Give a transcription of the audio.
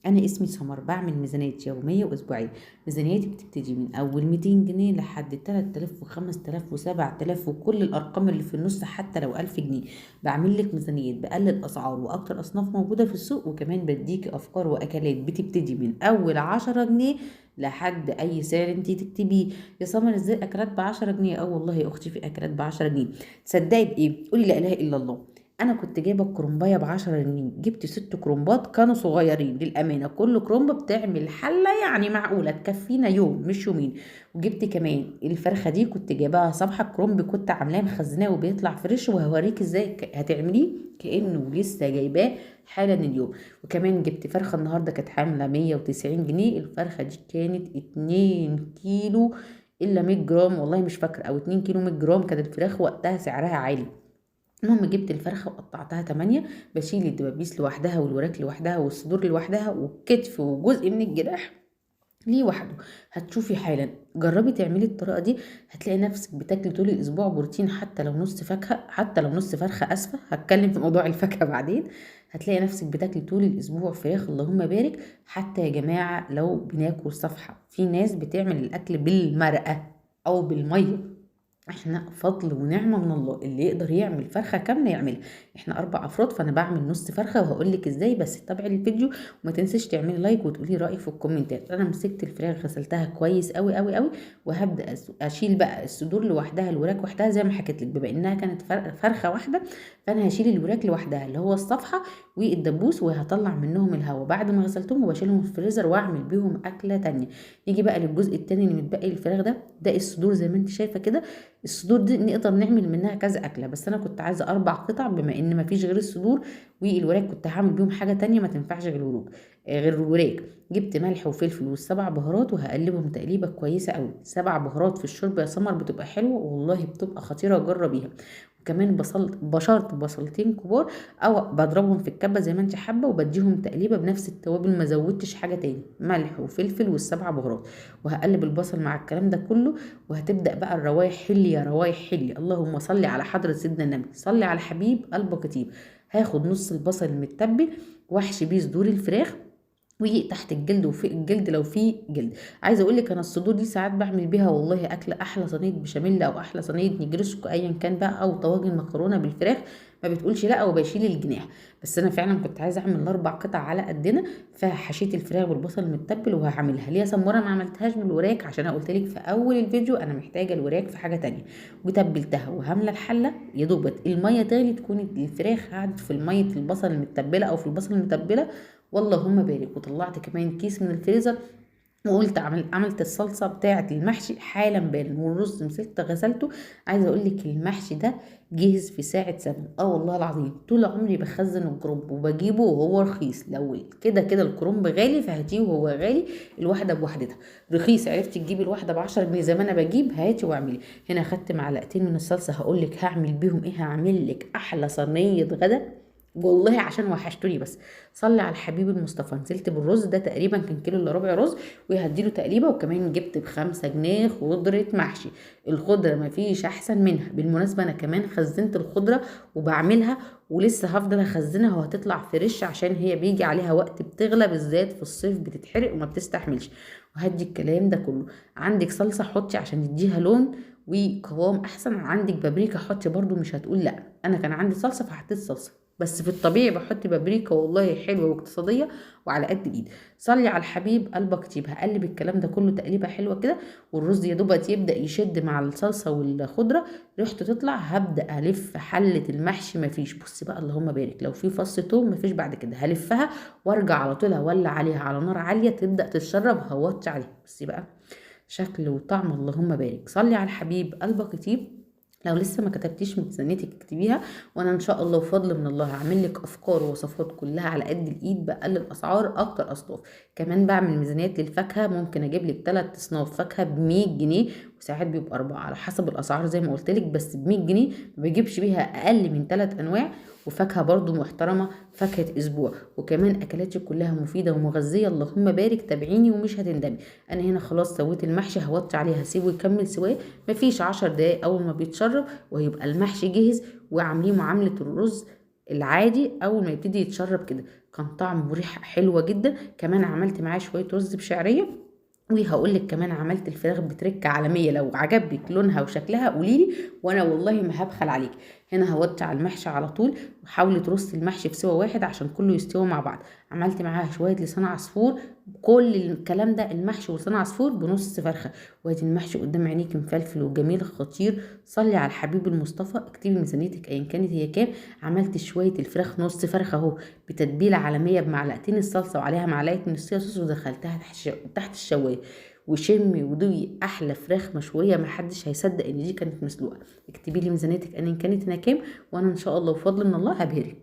انا اسمي سمر، بعمل ميزانيات يوميه واسبوعيه. ميزانياتي بتبتدي من اول 200 جنيه لحد 3000 و5000 و7000 وكل الارقام اللي في النص حتى لو 1000 جنيه. بعمل لك ميزانيات بقلل اسعار واكتر اصناف موجوده في السوق، وكمان بديكي افكار واكلات بتبتدي من اول 10 جنيه لحد اي سعر انتي تكتبيه. يا سمر ازاي اكلات ب10 جنيه؟ اه والله يا اختي في اكلات ب10 جنيه. تصدقي بايه؟ قولي لا اله الا الله. انا كنت جايبه الكرومبايه ب10 جنيه، جبت 6 كرومبات كانوا صغيرين للامانه، كل كرومبه بتعمل حله يعني معقوله تكفينا يوم مش يومين. وجبت كمان الفرخه دي كنت جايباها صبحه كرومب، كنت عاملاه مخزناه وبيطلع فريش، وهوريك ازاي هتعمليه كانه لسه جايباه حالا اليوم. وكمان جبت فرخه النهارده كانت عامله 190 جنيه، الفرخه دي كانت 2 كيلو الا 100 جرام، والله مش فاكره، او 2 كيلو 100 جرام، كانت الفراخ وقتها سعرها عالي. المهم جبت الفرخة وقطعتها 8، بشيل الدبابيس لوحدها والوراك لوحدها والصدور لوحدها والكتف وجزء من الجناح لوحده. هتشوفي حالا، جربي تعملي الطريقة دي، هتلاقي نفسك بتاكلي طول الأسبوع بروتين، حتى لو نص فاكهة، حتى لو نص فرخة، أسفة هتكلم في موضوع الفاكهة بعدين. هتلاقي نفسك بتاكلي طول الأسبوع فراخ، اللهم بارك. حتى يا جماعة لو بناكل صفحة، في ناس بتعمل الأكل بالمرقة أو بالمية، احنا فضل ونعمة من الله، اللي يقدر يعمل فرخة كاملة يعملها. احنا 4 افراد، فانا بعمل نص فرخة وهقولك ازاي، بس تتابعي الفيديو وما تنسيش تعملي لايك وتقولي رأيك في الكومنتات. انا مسكت الفراخ غسلتها كويس قوي قوي قوي، وهبدأ اشيل بقى الصدور لوحدها الوراك وحدها زي ما حكيت لك، بما انها كانت فرخة واحدة، فانا هشيل الوراك لوحدها اللي هو الصفحة والدبوس، وهطلع منهم الهواء بعد ما غسلتهم وبشيلهم في الفريزر واعمل بيهم اكلة تانية. نيجي بقى للجزء التاني اللي متبقي الفراخ ده الصدور زي ما انت شايفة كده. الصدور دي نقدر نعمل منها كذا اكله، بس انا كنت عايزه 4 قطع بما ان مفيش غير الصدور، والوراك كنت هعمل بيهم حاجه تانية ما تنفعش غير الوراك. غير الوراك جبت ملح وفلفل و7 بهارات وهقلبهم تقليبه كويسه قوي. 7 بهارات في الشرب يا سمر بتبقى حلوه والله، بتبقى خطيره، جربيها. وكمان بشرت بصلتين كبار او بضربهم في الكبه زي ما انت حابه، وبديهم تقليبه بنفس التوابل، ما زودتش حاجه تاني، ملح وفلفل وال7 بهارات. وهقلب البصل مع الكلام ده كله، وهتبدأ بقى الروايح حلي يا روايح حلي، اللهم صل على حضرة سيدنا النبي، صلي على حبيب قلبك كتير. هاخد نص البصل المتبل واحشي بيه صدور الفراخ، وتحت الجلد وفوق الجلد لو في جلد. عايزه اقول لك انا الصدور دي ساعات بعمل بيها والله اكله، احلى صينيه بشاميل او احلى صينيه نجرسكو ايا كان بقى، او طواجن مكرونه بالفراخ، ما بتقولش لا وبشيل الجناح. بس انا فعلا كنت عايزه اعمل 4 قطع على قدنا، فحشيت الفراخ بالبصل المتبل وهعملها. ليه يا سموره ما عملتهاش بالوراك؟ عشان انا قلت لك في اول الفيديو انا محتاجه الوراك في حاجه تانية. وتبلتها وهامله الحله، يا دوبت الميه تغلي تكون الفراخ قعدت في الميه البصل المتبله او في البصل المتبله، واللهم بارك. وطلعت كمان كيس من الفريزر، وقلت عملت الصلصه بتاعه المحشي حالا بالا، والرز مسكت غسلته. عايزه اقول لك المحشي ده جهز في ساعه زمن، اه والله العظيم. طول عمري بخزن الكرنب وبجيبه وهو رخيص، لو كده كده الكرنب غالي فهاتيه وهو غالي، الواحده بوحدتها. رخيص عرفتي تجيبي الواحده ب10 جنيه زي ما انا بجيب، هاتي واعملي. هنا خدت معلقتين من الصلصه، هقول لك هعمل بيهم ايه، هعمل لك احلى صينيه غدا والله عشان وحشتوني. بس صلي على الحبيب المصطفى، نزلت بالرز ده تقريبا كان كيلو الا ربع رز، وهديله تقليبه. وكمان جبت ب5 جنيه خضرة محشي، الخضرة مفيش احسن منها. بالمناسبة انا كمان خزنت الخضرة وبعملها، ولسه هفضل اخزنها وهتطلع فريش، عشان هي بيجي عليها وقت بتغلى، بالذات في الصيف بتتحرق وما بتستحملش. وهدي الكلام ده كله. عندك صلصة حطي عشان تديها لون وقوام احسن، عندك بابريكا حطي برضو مش هتقول لا. انا كان عندي صلصة فحطيت صلصة، بس في الطبيعي بحط بابريكا والله حلوه واقتصاديه وعلى قد الايد. صلي على الحبيب قلبك طيب. هقلب الكلام ده كله تقليبه حلوه كده، والرز يا دوبت يبدا يشد مع الصلصه والخضره، ريحته تطلع. هبدا الف حله المحشي، مفيش بصي بقى اللهم بارك، لو في فص توم مفيش بعد كده، هلفها وارجع على طول اولع عليها على نار عاليه تبدا تتشرب، هوطي عليها بصي بقى شكل وطعم، اللهم بارك. صلي على الحبيب قلبك طيب. لو لسه ما كتبتيش ميزانيتك اكتبيها، وانا ان شاء الله وفضل من الله هعمل لك افكار ووصفات كلها على قد الايد، بقلل اسعار اكتر اصناف. كمان بعمل ميزانيات للفاكهه، ممكن اجيب لك 3 اصناف فاكهه ب 100 جنيه، وساعات بيبقى 4 على حسب الاسعار زي ما قلت لك، بس ب 100 جنيه ما بجيبش بيها اقل من 3 انواع. وفاكهه برضو محترمه، فاكهه اسبوع. وكمان اكلاتي كلها مفيده ومغذيه، اللهم بارك. تابعيني ومش هتندمي. انا هنا خلاص سويت المحشي، هوطي عليه هسيبه يكمل سواه، مفيش 10 دقايق اول ما بيتشرب وهيبقى المحشي جاهز. وعامليه معاملة الرز العادي اول ما يبتدي يتشرب كده، كان طعم وريحه حلوه جدا. كمان عملت معاه شويه رز بشعريه. وهقول لك كمان عملت الفراخ بتركة عالمية، لو عجبك لونها وشكلها قوليلي وانا والله ما هبخل عليك. هنا هوطي على المحشي على طول، وحاولي ترصي المحشي في سوا واحد عشان كله يستوي مع بعض. عملت معاها شوية لسان عصفور. كل الكلام ده المحشي ولسان عصفور بنص فرخة. وادي المحشي قدام عينيك مفلفل وجميل خطير. صلي على الحبيب المصطفى، اكتبي ميزانيتك ايا كانت هي كام. عملت شوية الفراخ نص فرخة اهو، بتتبيلة عالمية بمعلقتين الصلصة وعليها معلقة من الصويا صوص، ودخلتها تحت الشواية. وشمي ودوقي احلى فراخ مشويه، محدش هيصدق ان دي كانت مسلوقه. اكتبي لي ميزانيتك ان كانت هنا كام، وانا ان شاء الله بفضل من الله هبهرك.